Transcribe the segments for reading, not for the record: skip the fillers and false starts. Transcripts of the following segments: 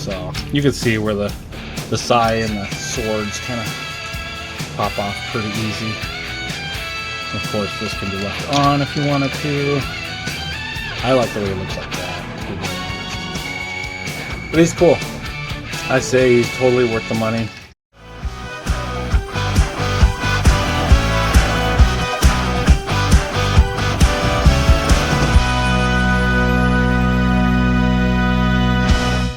So you can see where the sai and the swords kind of pop off pretty easy. Of course, this can be left on if you wanted to. I like the way it looks like that, to be very honest. But he's cool. I say he's totally worth the money.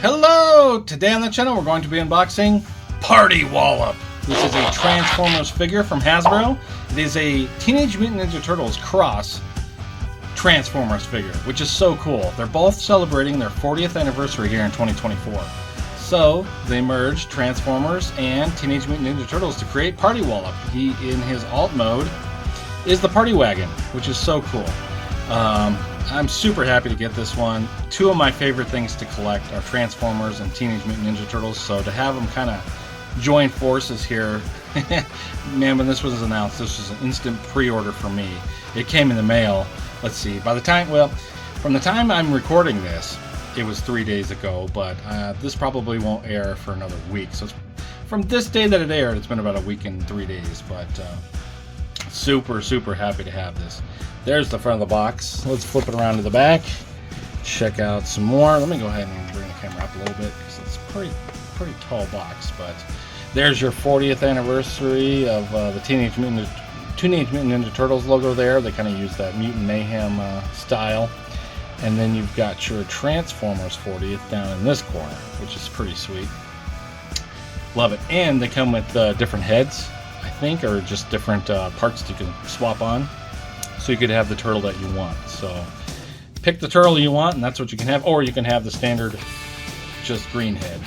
Hello! Today on the channel we're going to be unboxing Party Wallop. This is a Transformers figure from Hasbro. It is a Teenage Mutant Ninja Turtles cross Transformers figure, which is so cool. They're both celebrating their 40th anniversary here in 2024. So they merged Transformers and Teenage Mutant Ninja Turtles to create Party Wallop. He, in his alt mode, is the Party Wagon, which is so cool. I'm super happy to get this one. Two of my favorite things to collect are Transformers and Teenage Mutant Ninja Turtles, so to have them kind of join forces here, man, when this was announced, this was an instant pre-order for me. It came in the mail, let's see, by the time, well, from the time I'm recording this, it was 3 days ago, but this probably won't air for another week. So it's, from this day that it aired, it's been about a week and 3 days, but super, super happy to have this. There's the front of the box. Let's flip it around to the back. Check out some more. Let me go ahead and bring the camera up a little bit because it's a pretty tall box. But there's your 40th anniversary of the Teenage Mutant Ninja Turtles logo there. They kind of use that Mutant Mayhem style. And then you've got your Transformers 40th down in this corner, which is pretty sweet. Love it. And they come with different heads, I think, or just different parts that you can swap on. So you could have the turtle that you want. So pick the turtle you want, and that's what you can have. Or you can have the standard, just green head.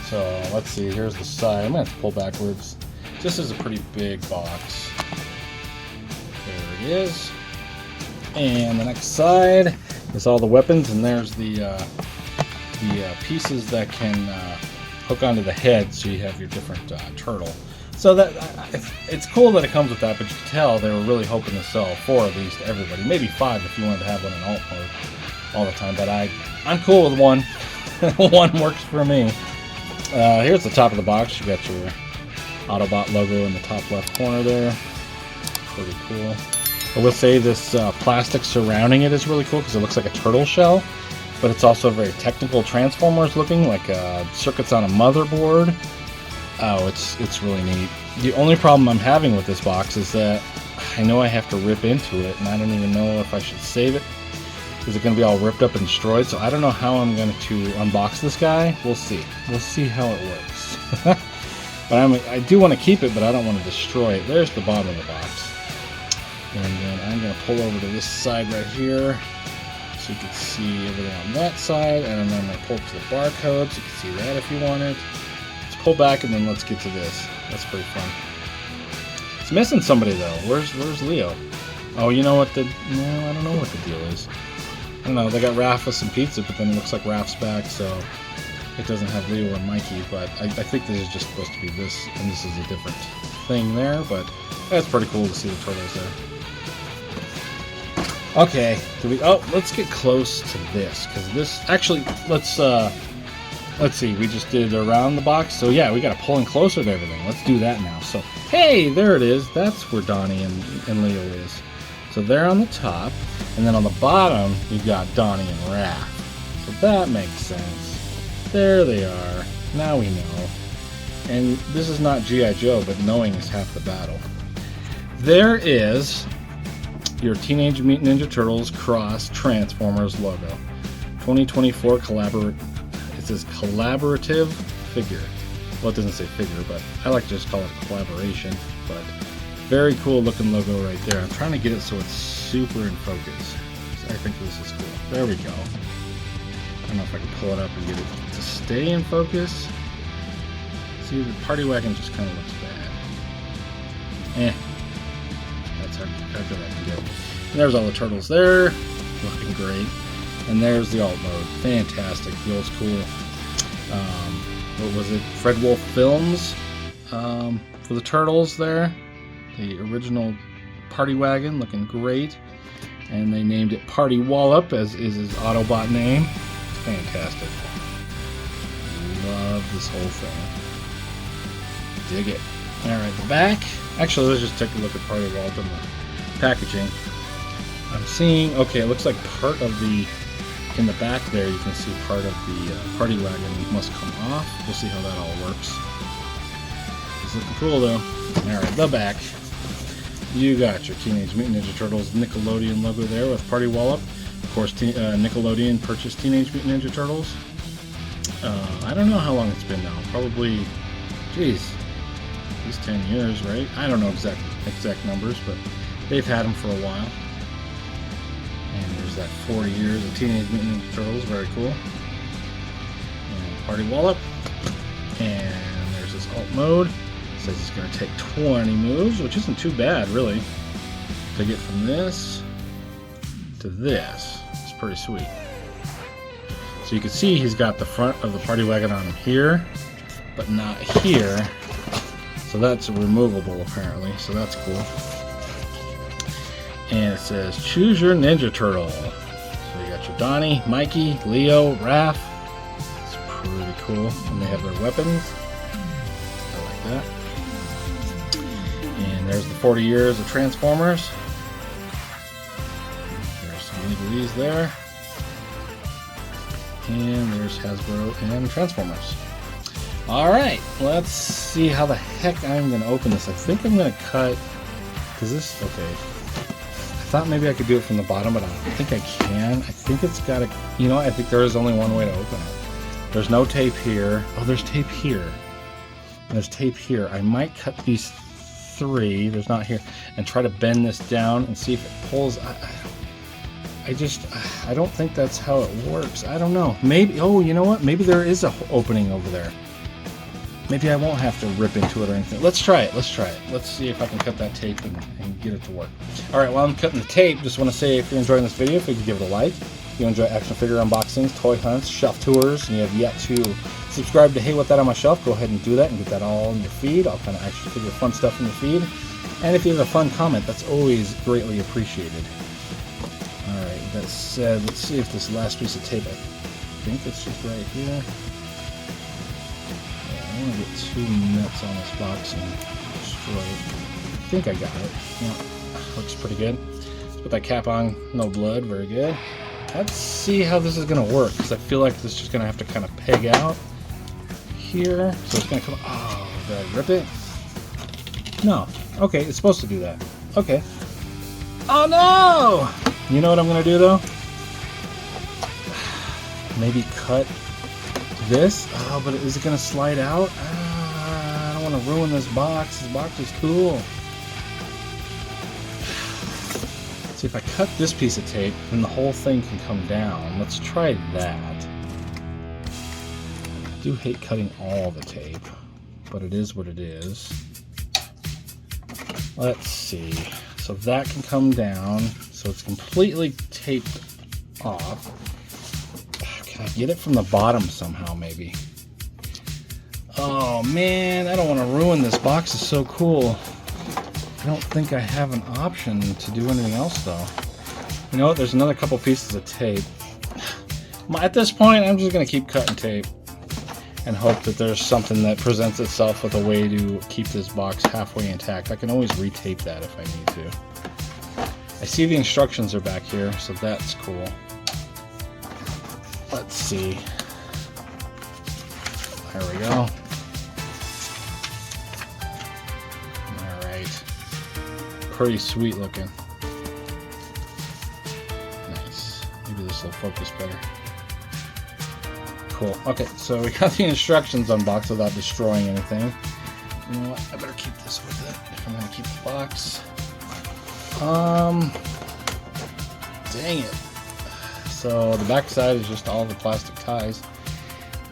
So let's see. Here's the side. I'm going to have to pull backwards. This is a pretty big box. There it is. And the next side is all the weapons, and there's the pieces that can hook onto the head, so you have your different turtle. So that it's cool that it comes with that, but you can tell they were really hoping to sell 4 of these to everybody, maybe 5 if you wanted to have one in alt mode all the time. But I'm cool with one. One works for me. Here's the top of the box. You got your Autobot logo in the top left corner there. Pretty cool. I will say this plastic surrounding it is really cool because it looks like a turtle shell, but it's also very technical Transformers looking, like circuits on a motherboard. Oh, it's really neat. The only problem I'm having with this box is that I know I have to rip into it, and I don't even know if I should save it. Is it going to be all ripped up and destroyed? So I don't know how I'm going to unbox this guy. We'll see. We'll see how it works. But I do want to keep it, but I don't want to destroy it. There's the bottom of the box. And then I'm going to pull over to this side right here so you can see everything on that side. And then I'm going to pull to the barcode so you can see that if you want it. Let's pull back and then let's get to this. That's pretty fun. It's missing somebody though. Where's Leo? Oh, you know what no, I don't know what the deal is. I don't know. They got Raph with some pizza, but then it looks like Raph's back, so it doesn't have Leo or Mikey. But I think this is just supposed to be this, and this is a different thing there. But that's pretty cool to see the turtles there. Okay, let's get close to this, because this, actually, let's see, we just did around the box, so yeah, we gotta pull in closer to everything. Let's do that now. So, hey, there it is. That's where Donnie and Leo is. So they're on the top, and then on the bottom, you've got Donnie and Raph. So that makes sense. There they are. Now we know. And this is not G.I. Joe, but knowing is half the battle. There is your Teenage Mutant Ninja Turtles Cross Transformers logo. 2024 it says collaborative figure. Well, it doesn't say figure, but I like to just call it a collaboration. But very cool looking logo right there. I'm trying to get it so it's super in focus. I think this is cool. There we go. I don't know if I can pull it up and get it to stay in focus. See, the Party Wagon just kind of looks bad. That's how good I can get. And there's all the turtles there, looking great. And there's the alt mode, fantastic, feels cool. What was it? Fred Wolf Films for the turtles there. The original Party Wagon, looking great. And they named it Party Wallop, as is his Autobot name. Fantastic. Love this whole thing. Dig it. Alright, the back. Actually, let's just take a look at Party Wallop and the packaging. I'm seeing, okay, it looks like part of the, in the back there, you can see part of the party wagon must come off. We'll see how that all works. It's looking cool though. Alright, the back. You got your Teenage Mutant Ninja Turtles Nickelodeon logo there with Party Wallop. Of course, Nickelodeon purchased Teenage Mutant Ninja Turtles. I don't know how long it's been now. Probably, geez, at least 10 years, right? I don't know exact numbers, but they've had them for a while. And there's that 40 years of Teenage Mutant Ninja Turtles, very cool. And Party Wallop. And there's this alt mode. It says it's going to take 20 moves, which isn't too bad, really, to get from this to this. It's pretty sweet. So you can see he's got the front of the party wagon on him here, but not here. So that's removable apparently, so that's cool. And it says, choose your Ninja Turtle. So you got your Donnie, Mikey, Leo, Raph. It's pretty cool. And they have their weapons. I like that. And there's the 40 years of Transformers. There's some legalese there. And there's Hasbro and Transformers. Alright, let's see how the heck I'm going to open this. I think I'm going to cut, because this, okay. I thought maybe I could do it from the bottom, but I don't think I can. I think it's got to, you know, I think there is only one way to open it. There's no tape here. Oh, there's tape here. And there's tape here. I might cut these three, there's not here, and try to bend this down and see if it pulls. I don't think that's how it works. I don't know. Maybe, oh, you know what? Maybe there is an opening over there. Maybe I won't have to rip into it or anything. Let's try it. Let's try it. Let's see if I can cut that tape and get it to work. Alright, while I'm cutting the tape, just want to say if you're enjoying this video, if you could give it a like. If you enjoy action figure unboxings, toy hunts, shelf tours, and you have yet to subscribe to Hey What That On My Shelf, go ahead and do that and get that all in your feed. All kind of action figure fun stuff in your feed. And if you have a fun comment, that's always greatly appreciated. Alright, that said, let's see if this last piece of tape, I think it's just right here. Yeah, I want to get 2 nuts on this box and destroy it. I think I got it. Yeah, looks pretty good. Let's put that cap on, no blood, very good. Let's see how this is going to work, because I feel like this is just going to have to kind of peg out here. So it's going to come, oh, did I rip it? No. Okay, it's supposed to do that. Okay. Oh no! You know what I'm going to do though? Maybe cut this. Oh, but is it going to slide out? I don't want to ruin this box. This box is cool. Let's see if I cut this piece of tape, then the whole thing can come down. Let's try that. I do hate cutting all the tape, but it is what it is. Let's see. So that can come down. So it's completely taped off. Can I get it from the bottom somehow, maybe? Oh man, I don't want to ruin this. Box is so cool. I don't think I have an option to do anything else though. You know what? There's another couple pieces of tape. At this point, I'm just going to keep cutting tape and hope that there's something that presents itself with a way to keep this box halfway intact. I can always retape that if I need to. I see the instructions are back here, so that's cool. Let's see. There we go. Alright. Pretty sweet looking. Nice. Maybe this will focus better. Cool. Okay, so we got the instructions unboxed without destroying anything. You know what? I better keep this with it if I'm going to keep the box. Dang it. So the back side is just all the plastic ties.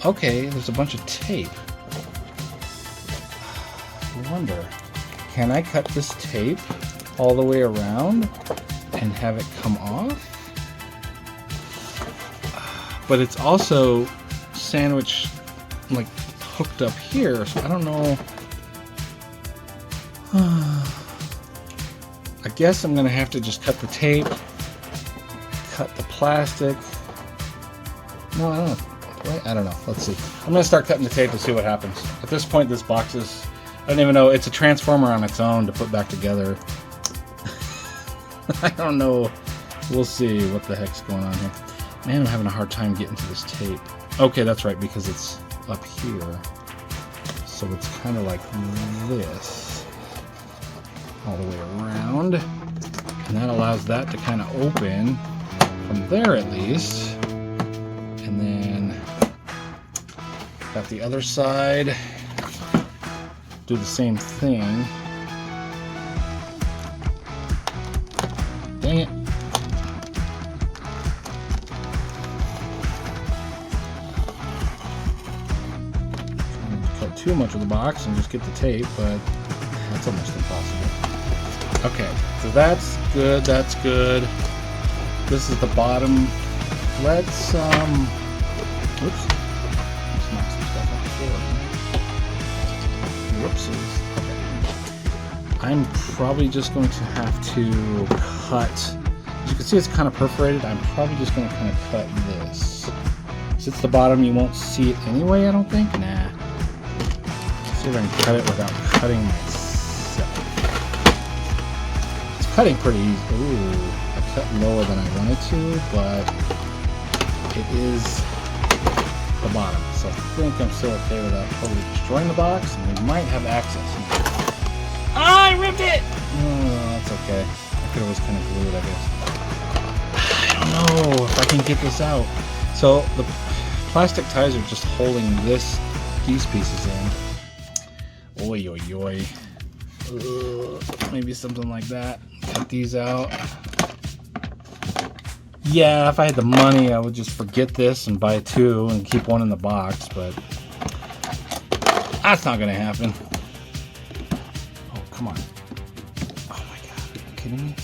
Okay, there's a bunch of tape. I wonder, can I cut this tape all the way around and have it come off? But it's also sandwiched, like hooked up here, so I don't know. I guess I'm gonna have to just cut the tape, cut the plastic. No, I don't know. Wait, I don't know. Let's see. I'm going to start cutting the tape and see what happens. At this point, this box is... I don't even know. It's a transformer on its own to put back together. I don't know. We'll see what the heck's going on here. Man, I'm having a hard time getting to this tape. Okay, that's right, because it's up here. So it's kind of like this. All the way around. And that allows that to kind of open from there at least. And then got the other side. Do the same thing. Dang it. Cut too much of the box and just get the tape, but that's almost impossible. Okay, so that's good, that's good. This is the bottom. Let's, oops. Let's knock some stuff off the floor. Whoopsies. Okay. I'm probably just going to have to cut. As you can see, it's kind of perforated. I'm probably just going to kind of cut this. Since it's the bottom, you won't see it anyway, I don't think. Nah. Let's see if I can cut it without cutting myself. It's cutting pretty easy. Ooh, I cut lower than I wanted to, but it is the bottom. So I think I'm still okay without totally destroying the box, and we might have access. Ah, I ripped it! Oh, that's okay. I could always kind of glue it, I guess. I don't know if I can get this out. So the plastic ties are just holding these pieces in. Oi, oi, oi. Maybe something like that. Cut these out. Yeah, if I had the money, I would just forget this and buy two and keep one in the box, but that's not going to happen. Oh, come on. Oh my god, are you kidding me?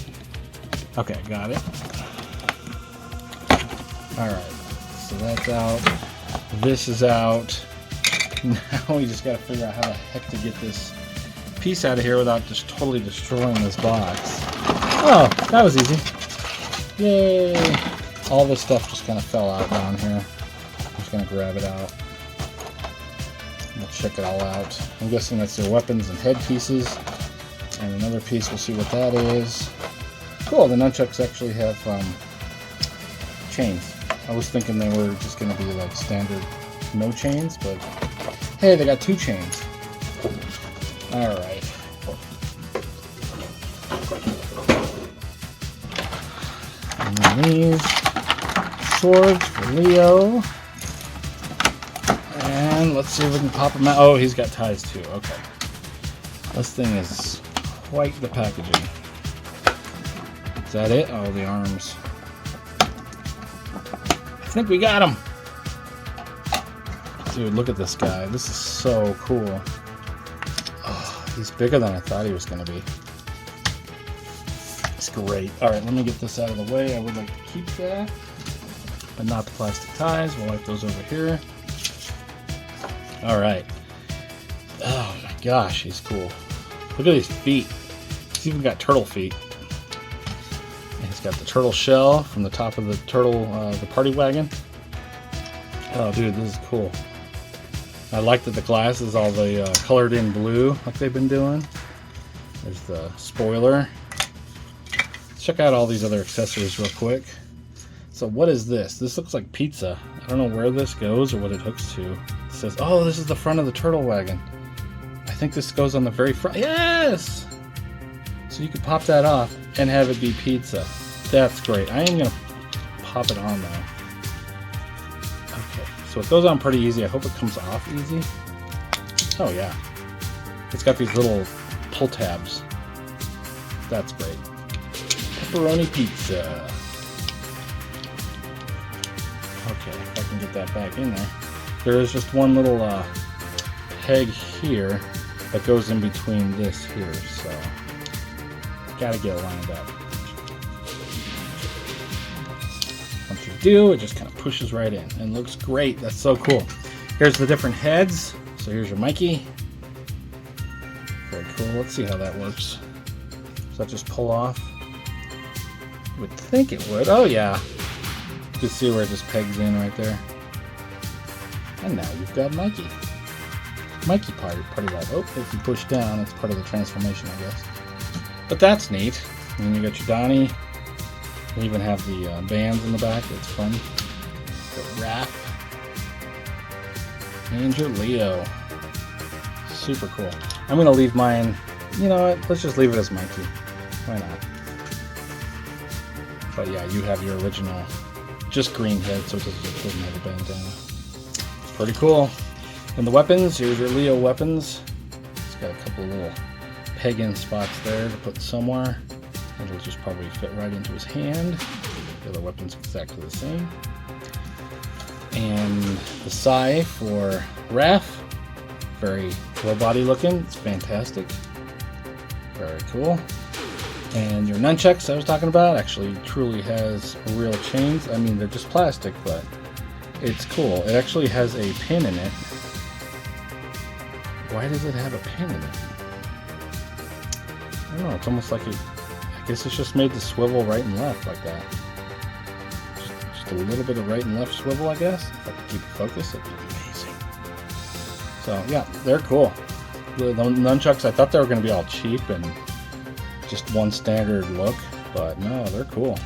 Okay, got it. Alright, so that's out. This is out. Now we just got to figure out how the heck to get this piece out of here without just totally destroying this box. Oh, that was easy. Yay! All this stuff just kind of fell out down here. I'm just going to grab it out. We'll check it all out. I'm guessing that's their weapons and head pieces. And another piece, we'll see what that is. Cool, the nunchucks actually have chains. I was thinking they were just going to be like standard no chains, but hey, they got 2 chains. Alright. And then these swords for Leo. And let's see if we can pop him out. Oh, he's got ties too. Okay. This thing is quite the packaging. Is that it? Oh, the arms. I think we got him. Dude, look at this guy. This is so cool. Oh, he's bigger than I thought he was going to be. It's great. Alright, let me get this out of the way. I would like to keep that. But not the plastic ties. We'll wipe those over here. Alright. Oh my gosh, he's cool. Look at his feet. He's even got turtle feet. And he's got the turtle shell from the top of the turtle, the party wagon. Oh dude, this is cool. I like that the glass is all the colored in blue like they've been doing. There's the spoiler. Let's check out all these other accessories real quick. So what is this? This looks like pizza. I don't know where this goes or what it hooks to. It says, oh, this is the front of the turtle wagon. I think this goes on the very front. Yes! So you could pop that off and have it be pizza. That's great. I am going to pop it on now. Okay, so it goes on pretty easy. I hope it comes off easy. Oh yeah. It's got these little pull tabs. That's great. Pepperoni pizza. Okay, if I can get that back in there. There is just one little peg here that goes in between this here, so gotta get it lined up. Once you do, it just kind of pushes right in and looks great. That's so cool. Here's the different heads. So here's your Mikey. Very cool. Let's see how that works. Does that just pull off? I would think it would. Oh yeah. You can see where it just pegs in right there. And now you've got Mikey. Mikey party ride. Oh, if you push down, it's part of the transformation, I guess. But that's neat. And then you got your Donnie. You even have the bands in the back. It's fun. The Raph. And your Leo. Super cool. I'm going to leave mine. You know what? Let's just leave it as Mikey. Why not? But yeah, you have your original, just green head, so it doesn't have a bandana. Pretty cool. And the weapons, here's your Leo weapons. It's got a couple of little peg-in spots there to put somewhere. It'll just probably fit right into his hand. The other weapon's exactly the same. And the Sai for Raph. Very robot-y looking. It's fantastic. Very cool. And your nunchucks I was talking about actually truly has real chains. I mean, they're just plastic, but it's cool. It actually has a pin in it. Why does it have a pin in it? I don't know. It's almost like I guess it's just made to swivel right and left like that. Just a little bit of right and left swivel, I guess. If I could keep it focused, it'd be amazing. So yeah, they're cool. The nunchucks, I thought they were going to be all cheap and just one standard look, but no, they're cool.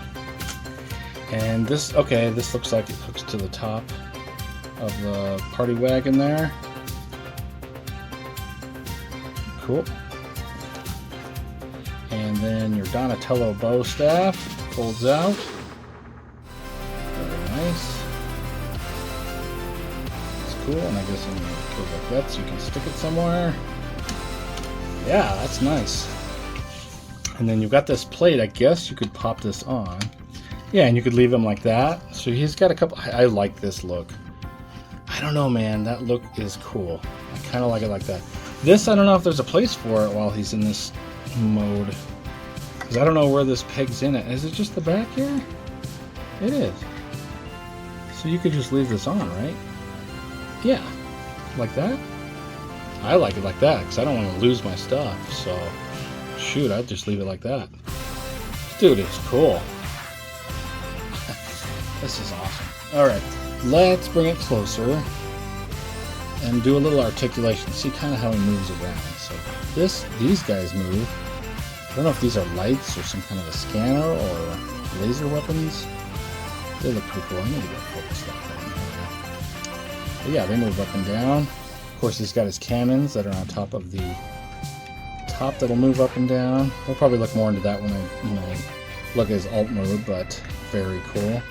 And this, okay, this looks like it hooks to the top of the party wagon there. Cool. And then your Donatello bow staff folds out. Very nice. It's cool, and I guess it goes like that, so you can stick it somewhere. Yeah, that's nice. And then you've got this plate. I guess you could pop this on. Yeah, and you could leave him like that. So he's got a couple. I like this look. I don't know, man. That look is cool. I kind of like it like that. This, I don't know if there's a place for it while he's in this mode. Because I don't know where this peg's in it. Is it just the back here? It is. So you could just leave this on, right? Yeah. Like that? I like it like that because I don't want to lose my stuff. So, shoot, I'd just leave it like that. Dude, it's cool. This is awesome. Alright, let's bring it closer and do a little articulation. See kind of how he moves around. So these guys move. I don't know if these are lights or some kind of a scanner or laser weapons. They look pretty cool. I need to get focused on that. But yeah, they move up and down. Of course, he's got his cannons that are on top of the top that'll move up and down. We'll probably look more into that when I look at his alt mode, but very cool.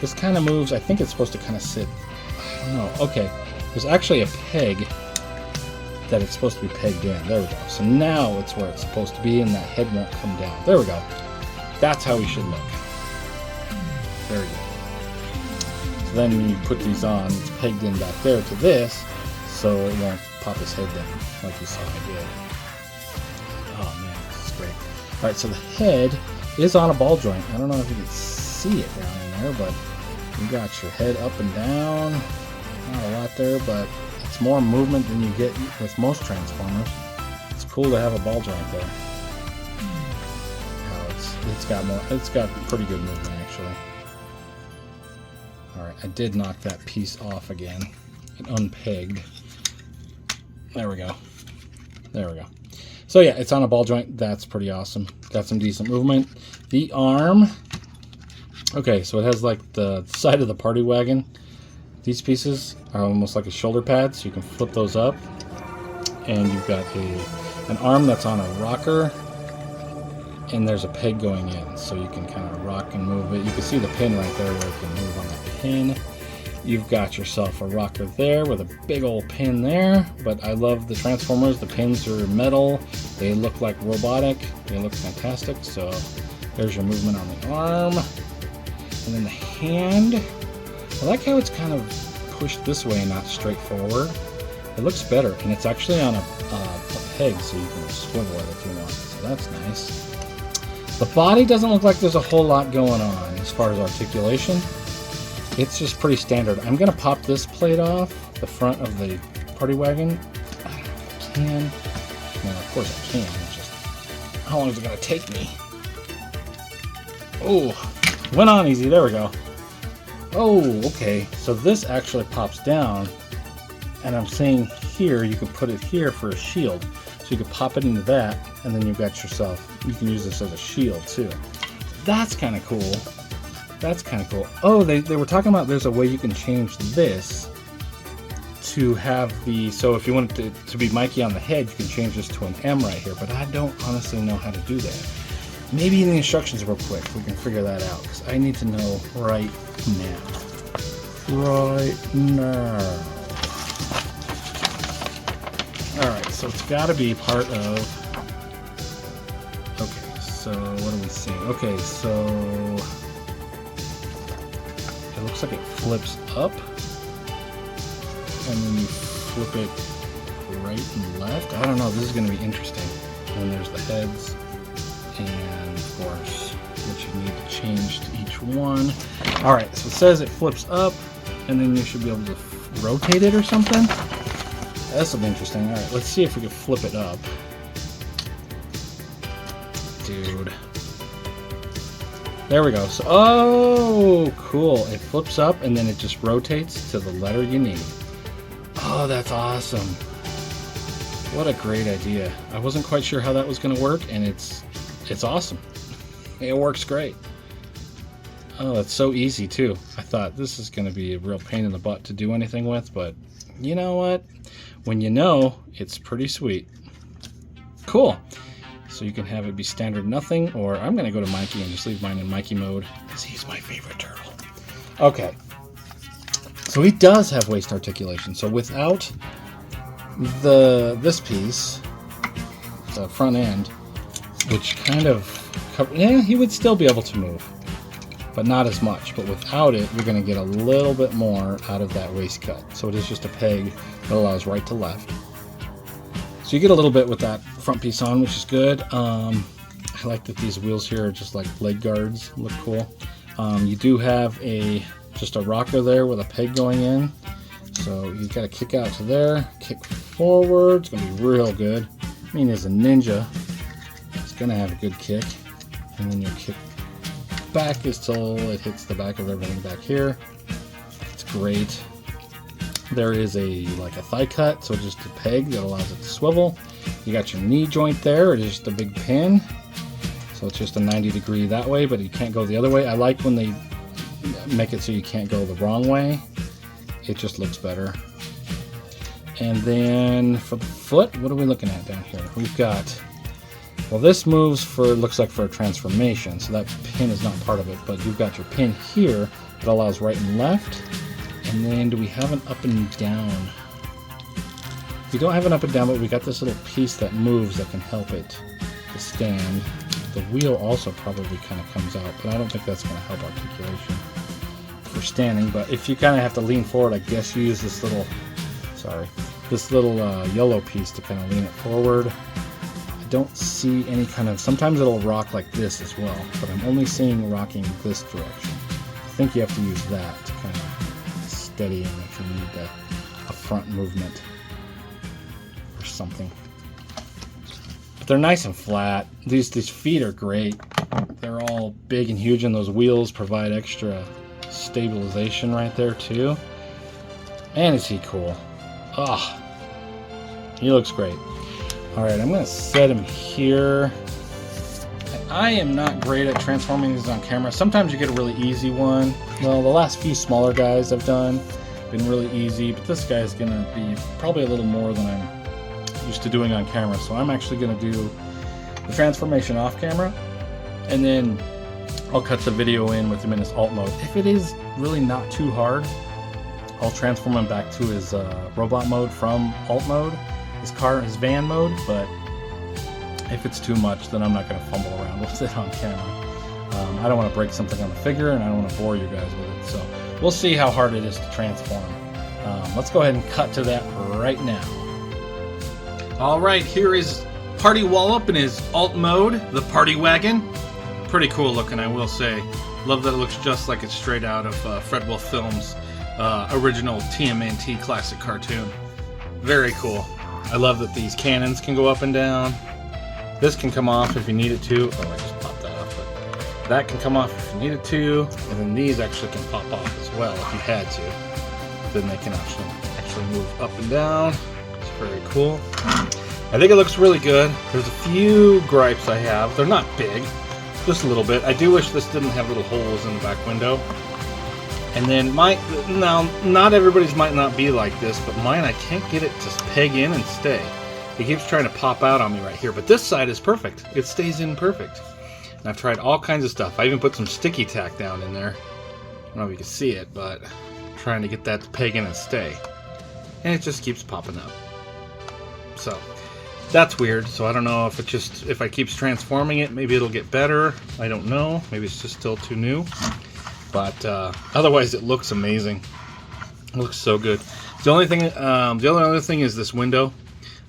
This kind of moves. I think it's supposed to kind of sit. I don't know. Okay, there's actually a peg that it's supposed to be pegged in. There we go. So now it's where it's supposed to be, and that head won't come down. There we go. That's how he should look. Very good. So then when you put these on, it's pegged in back there to this, so it won't pop his head down like you saw I did. Oh man, this is great. Alright, so the head is on a ball joint. I don't know if you can see it down in there, but you got your head up and down. Not a lot there, but it's more movement than you get with most Transformers. It's cool to have a ball joint there. Oh, it's got pretty good movement actually. Alright, I did knock that piece off again. It unpegged. There we go. There we go. So yeah, it's on a ball joint. That's pretty awesome. Got some decent movement. The arm. Okay, so it has like the side of the party wagon. These pieces are almost like a shoulder pad, so you can flip those up. And you've got an arm that's on a rocker. And there's a peg going in, so you can kind of rock and move it. You can see the pin right there where it can move on the pin. You've got yourself a rocker there with a big old pin there. But I love the Transformers. The pins are metal. They look like robotic. They look fantastic. So there's your movement on the arm. And then the hand. I like how it's kind of pushed this way and not straight forward. It looks better. And it's actually on a peg, so you can swivel it if you want. So that's nice. The body doesn't look like there's a whole lot going on as far as articulation. It's just pretty standard. I'm going to pop this plate off the front of the party wagon. I don't know if I can. Well, of course I can. It's just, how long is it going to take me? Oh, went on easy. There we go. Oh, okay. So this actually pops down, and I'm saying here you can put it here for a shield. So you can pop it into that, and then you've got yourself, you can use this as a shield too. That's kind of cool. That's kind of cool. Oh, they were talking about there's a way you can change this to have the, so if you want it to be Mikey on the head, you can change this to an M right here, but I don't honestly know how to do that. Maybe in the instructions real quick we can figure that out, because I need to know right now. Right now. Alright, so it's got to be part of... Okay, so what are we seeing? Okay, so... It looks like it flips up. And then you flip it right and left. I don't know, this is going to be interesting. And there's the heads. And of course, what you need to change to each one. Alright, so it says it flips up, and then you should be able to rotate it or something. This will be interesting. Alright, let's see if we can flip it up. Dude. There we go. So, oh, cool. It flips up, and then it just rotates to the letter you need. Oh, that's awesome. What a great idea. I wasn't quite sure how that was going to work, and it's awesome. It works great. Oh, it's so easy too. I thought this is going to be a real pain in the butt to do anything with, but you know what? When you know, it's pretty sweet. Cool. So you can have it be standard nothing, or I'm going to go to Mikey and just leave mine in Mikey mode, because he's my favorite turtle. Okay. So he does have waist articulation. So without this piece, the front end, which kind of yeah, he would still be able to move, but not as much. But without it, you're going to get a little bit more out of that waist cut. So it is just a peg that allows right to left. So you get a little bit with that front piece on, which is good. I like that these wheels here are just like leg guards, look cool. You do have just a rocker there with a peg going in. So you've got to kick out to there, kick forward. It's going to be real good. I mean, as a ninja, it's going to have a good kick. And then your kick back is till it hits the back of everything back here. It's great. There is like a thigh cut, so just a peg that allows it to swivel. You got your knee joint there. It is just a big pin. So it's just a 90-degree that way, but you can't go the other way. I like when they make it so you can't go the wrong way. It just looks better. And then for the foot, what are we looking at down here? We've got, well, this moves for, looks like for a transformation, so that pin is not part of it, but you've got your pin here that allows right and left. And then do we have an up and down? We don't have an up and down, but we got this little piece that moves that can help it to stand. The wheel also probably kind of comes out, but I don't think that's going to help articulation for standing. But if you kind of have to lean forward, I guess you use this little, this little yellow piece to kind of lean it forward. I don't see any kind of, sometimes it'll rock like this as well, but I'm only seeing rocking this direction. I think you have to use that to kind of steady in if you need a front movement or something. But they're nice and flat. These feet are great. They're all big and huge, and those wheels provide extra stabilization right there too. And is he cool? Ah, he looks great. Alright, I'm going to set him here. I am not great at transforming these on camera. Sometimes you get a really easy one. Well, the last few smaller guys I've done been really easy, but this guy's going to be probably a little more than I'm used to doing on camera. So I'm actually going to do the transformation off camera, and then I'll cut the video in with him in his alt mode. If it is really not too hard, I'll transform him back to his robot mode from alt mode, his van mode, but if it's too much, then I'm not going to fumble around with it on camera. I don't want to break something on the figure, and I don't want to bore you guys with it, so we'll see how hard it is to transform. Let's go ahead and cut to that right now. Alright, here is Party Wallop in his alt mode, the Party Wagon. Pretty cool looking, I will say. Love that it looks just like it's straight out of Fredwell Films' original TMNT classic cartoon. Very cool. I love that these cannons can go up and down. This can come off if you need it to. Oh, I just popped that off. That can come off if you needed to, and then these actually can pop off as well if you had to. Then they can actually move up and down. It's very cool. I think it looks really good. There's a few gripes I have. They're not big, just a little bit. I do wish this didn't have little holes in the back window. And then now, not everybody's might not be like this, but mine, I can't get it to peg in and stay. It keeps trying to pop out on me right here, but this side is perfect. It stays in perfect. And I've tried all kinds of stuff. I even put some sticky tack down in there. I don't know if you can see it, but I'm trying to get that to peg in and stay. And it just keeps popping up. So that's weird. So I don't know if if I keeps transforming it, maybe it'll get better. I don't know. Maybe it's just still too new. But otherwise, it looks amazing. It looks so good. The only thing, the only other thing is this window.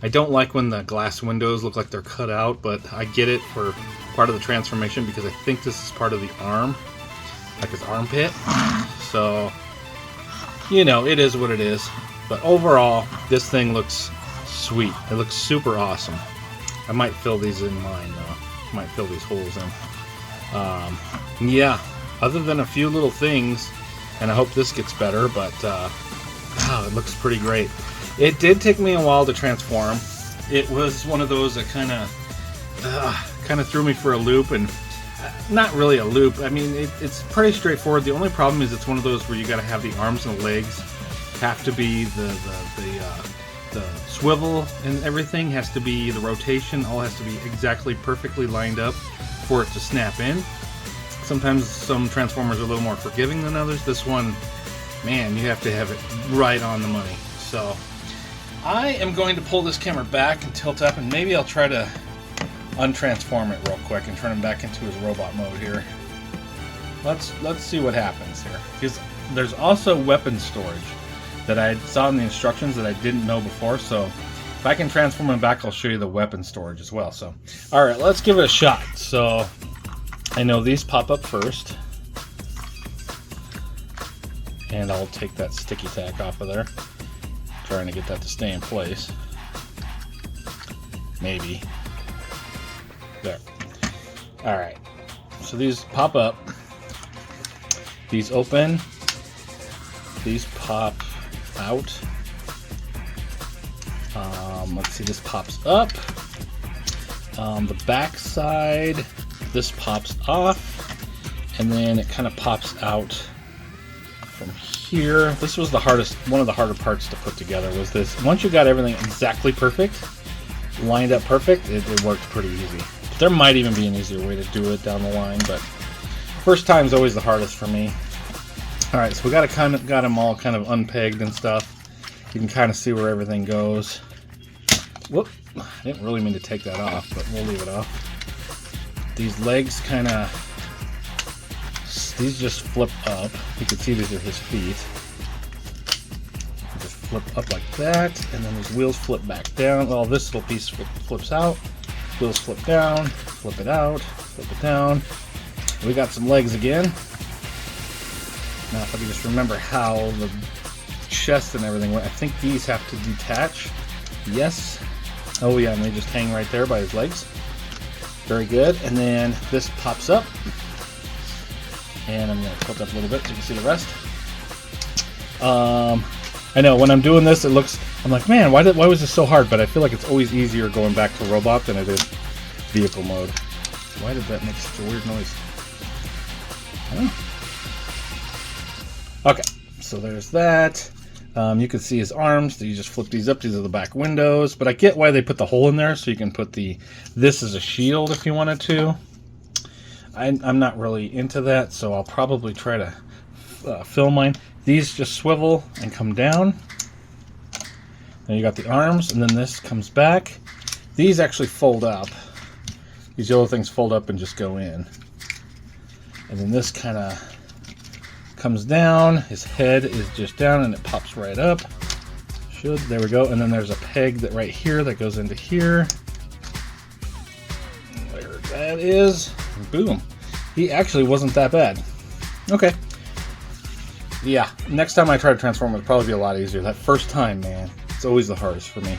I don't like when the glass windows look like they're cut out, but I get it for part of the transformation because I think this is part of the arm, like his armpit. So, you know, it is what it is. But overall, this thing looks sweet. It looks super awesome. I might fill these in mine, though. I might fill these holes in. Yeah, other than a few little things, and I hope this gets better, but wow, it looks pretty great. It did take me a while to transform. It was one of those that kind of threw me for a loop, and not really a loop. I mean, it's pretty straightforward. The only problem is it's one of those where you got to have the arms and the legs have to be the swivel and everything has to be, the rotation all has to be exactly perfectly lined up for it to snap in. Sometimes some transformers are a little more forgiving than others. This one, man, you have to have it right on the money. So I am going to pull this camera back and tilt up, and maybe I'll try to untransform it real quick and turn him back into his robot mode here. Let's see what happens here. Because there's also weapon storage that I saw in the instructions that I didn't know before. So if I can transform him back, I'll show you the weapon storage as well. So, all right, let's give it a shot. So I know these pop up first, and I'll take that sticky tack off of there. Trying to get that to stay in place. Maybe. There. Alright. So these pop up. These open. These pop out. Let's see, this pops up. The back side, this pops off. And then it kind of pops out from here. This was one of the harder parts to put together, was this. Once you got everything exactly perfect, lined up perfect, it worked pretty easy. There might even be an easier way to do it down the line, but first time's always the hardest for me. All right, so we got them all kind of unpegged and stuff. You can kind of see where everything goes. Whoop! I didn't really mean to take that off, but we'll leave it off. These legs these just flip up. You can see these are his feet. Just flip up like that, and then these wheels flip back down. Well, this little piece flips out. Wheels flip down, flip it out, flip it down. We got some legs again. Now, if I can just remember how the chest and everything went. I think these have to detach. Yes. Oh yeah, and they just hang right there by his legs. Very good. And then this pops up. And I'm going to tilt up a little bit so you can see the rest. I know when I'm doing this, I'm like, man, why was this so hard? But I feel like it's always easier going back to robot than it is vehicle mode. Why did that make such a weird noise? Okay, so there's that. You can see his arms. You just flip these up. These are the back windows. But I get why they put the hole in there, so you can put this as a shield if you wanted to. I'm not really into that, so I'll probably try to fill mine. These just swivel and come down. Then you got the arms, and then this comes back. These actually fold up. These yellow things fold up and just go in. And then this kind of comes down. His head is just down, and it pops right up. There we go. And then there's a peg right here that goes into here. There that is. Boom. He actually wasn't that bad. Okay. Yeah, next time I try to transform, it'll probably be a lot easier. That first time, man, it's always the hardest for me.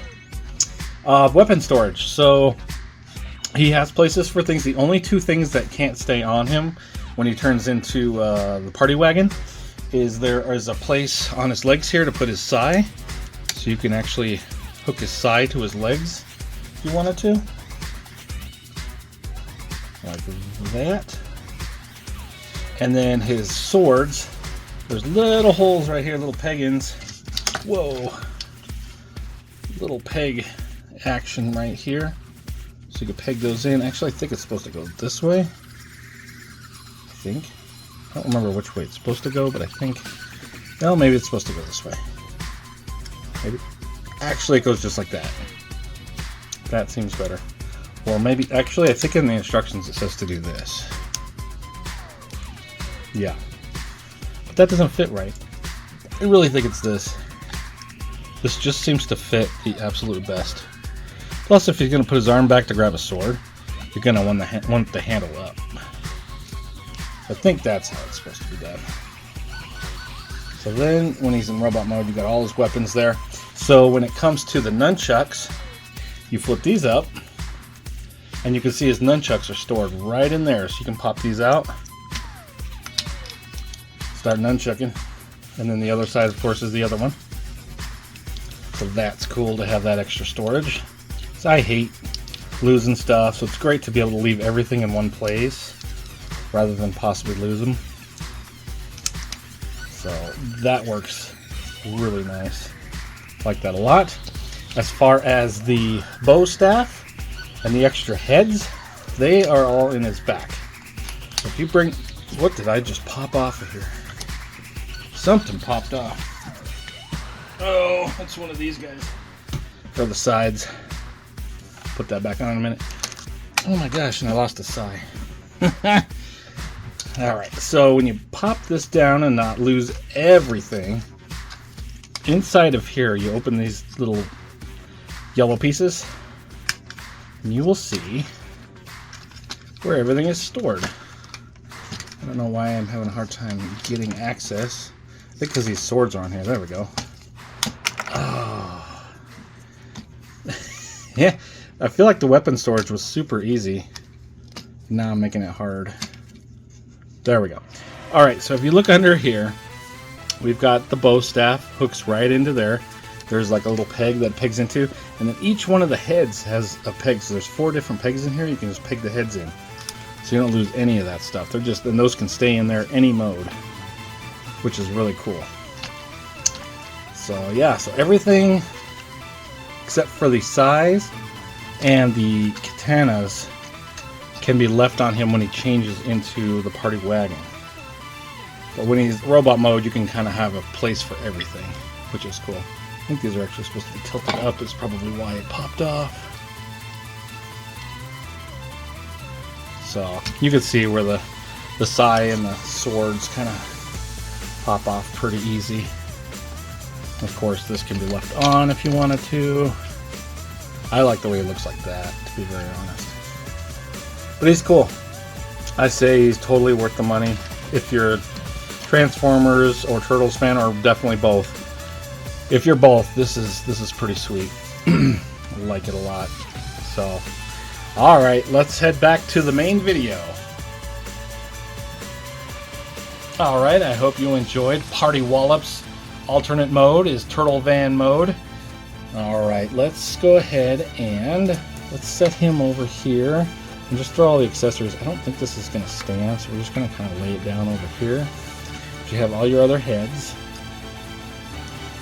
Weapon storage. So He has places for things. The only two things that can't stay on him when he turns into the party wagon is there is a place on his legs here to put his sai. So you can actually hook his sai to his legs if you wanted to. Like that. And then his swords, there's little holes right here, little peg-ins. Whoa. Little peg action right here. So you can peg those in. Actually, I think it's supposed to go this way. I think. I don't remember which way it's supposed to go, but I think... Well, maybe it's supposed to go this way. Maybe. Actually, it goes just like that. That seems better. Or maybe... Actually, I think in the instructions it says to do this. Yeah. But that doesn't fit right. I really think it's this. This just seems to fit the absolute best. Plus, if he's going to put his arm back to grab a sword, you're going to want the handle up. I think that's how it's supposed to be done. So then, when he's in robot mode, you got all his weapons there. So when it comes to the nunchucks, you flip these up, and you can see his nunchucks are stored right in there. So you can pop these out, start nunchucking, and then the other side, of course, is the other one. So that's cool to have that extra storage. So I hate losing stuff, so it's great to be able to leave everything in one place rather than possibly lose them. So that works really nice. Like that a lot. As far as the bow staff and the extra heads, they are all in his back. So if you bring... What did I just pop off of here? Something popped off. Oh, that's one of these guys. For the sides. Put that back on in a minute. Oh my gosh, and I lost a sai. Alright, so when you pop this down and not lose everything, inside of here you open these little yellow pieces, and you will see where everything is stored. I don't know why I'm having a hard time getting access. I think because these swords are on here. There we go. Oh. Yeah, I feel like the weapon storage was super easy. Now I'm making it hard. There we go. Alright, so if you look under here, we've got the bow staff, hooks right into there. There's like a little peg that pegs into, and then each one of the heads has a peg. So there's 4 different pegs in here. You can just peg the heads in. So you don't lose any of that stuff. They're just, and those can stay in there any mode, which is really cool. So yeah, so everything except for the sais and the katanas can be left on him when he changes into the party wagon. But when he's robot mode, you can kind of have a place for everything, which is cool. I think these are actually supposed to be tilted up, is probably why it popped off. So you can see where the sai and the swords kind of pop off pretty easy. Of course, this can be left on if you wanted to. I like the way it looks like that, to be very honest. But he's cool. I say he's totally worth the money. If you're a Transformers or Turtles fan, or definitely both. If you're both, this is pretty sweet. I like it a lot. So, alright, let's head back to the main video. Alright, I hope you enjoyed Party Wallop's alternate mode is Turtle Van mode. Alright, let's go ahead and let's set him over here and just throw all the accessories. I don't think this is going to stand, so we're just going to kind of lay it down over here. You have all your other heads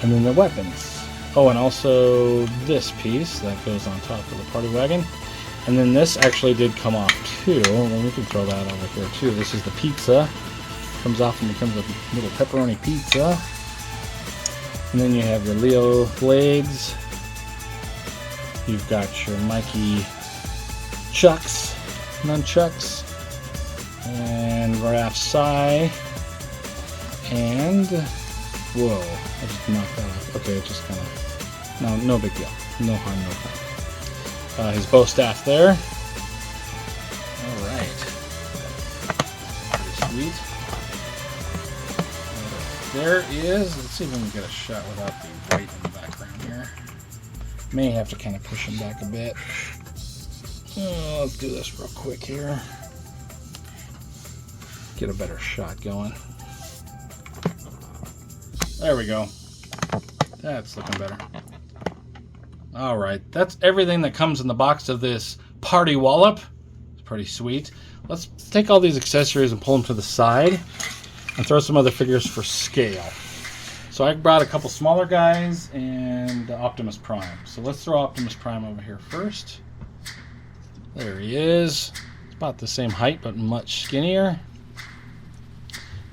and then the weapons. Oh, and also this piece that goes on top of the party wagon. And then this actually did come off too. Well, we can throw that over here too. This is the pizza. Comes off and becomes a little pepperoni pizza. And then you have your Leo blades. You've got your Mikey chucks, nunchucks, and Raph sai. And whoa, I just knocked that off. Okay, it just kind of no big deal. No harm, no harm. His bow staff there. All right, pretty sweet. There is, let's see if we can get a shot without the white in the background here. May have to kind of push him back a bit. Let's do this real quick here. Get a better shot going. There we go. That's looking better. Alright, that's everything that comes in the box of this party wallop. It's pretty sweet. Let's take all these accessories and pull them to the side and throw some other figures for scale. So I brought a couple smaller guys and Optimus Prime. So let's throw Optimus Prime over here first. There he is. It's about the same height, but much skinnier.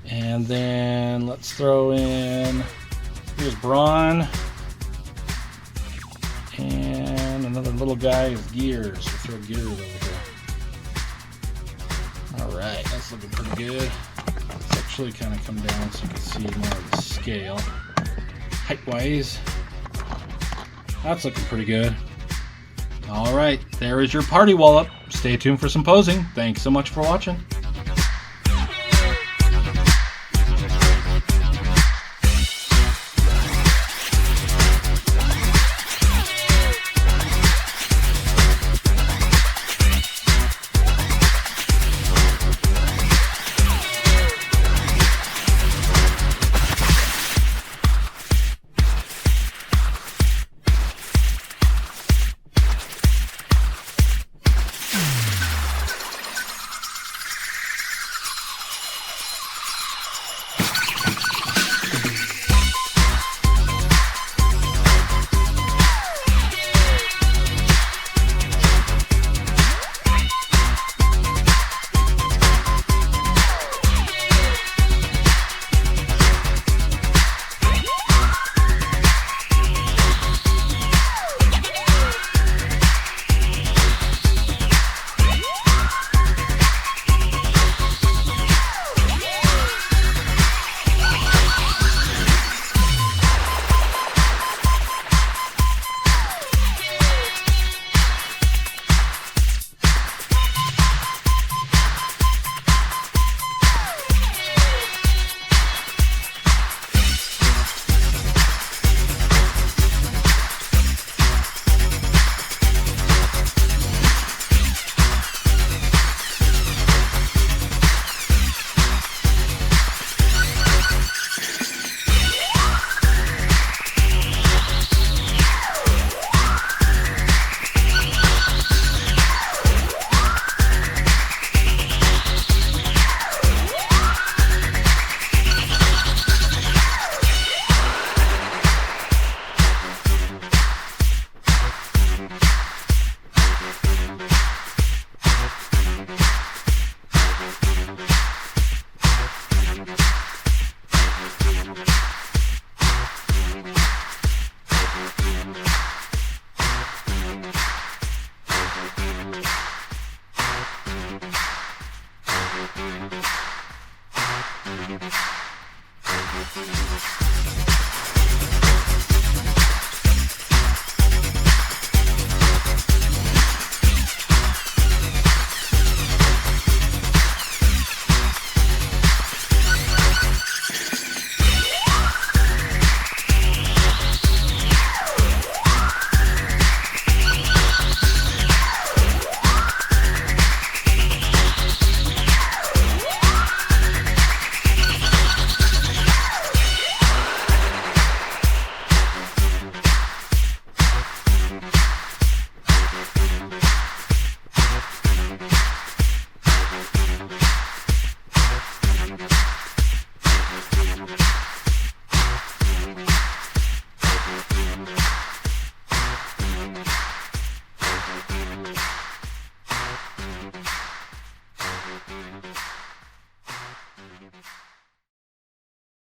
And then let's throw in, here's Brawn. And another little guy is Gears. We'll throw Gears over here. Alright, that's looking pretty good. Let's actually kind of come down so you can see more of the scale. Height-wise, that's looking pretty good. Alright, there is your party wallop. Stay tuned for some posing. Thanks so much for watching.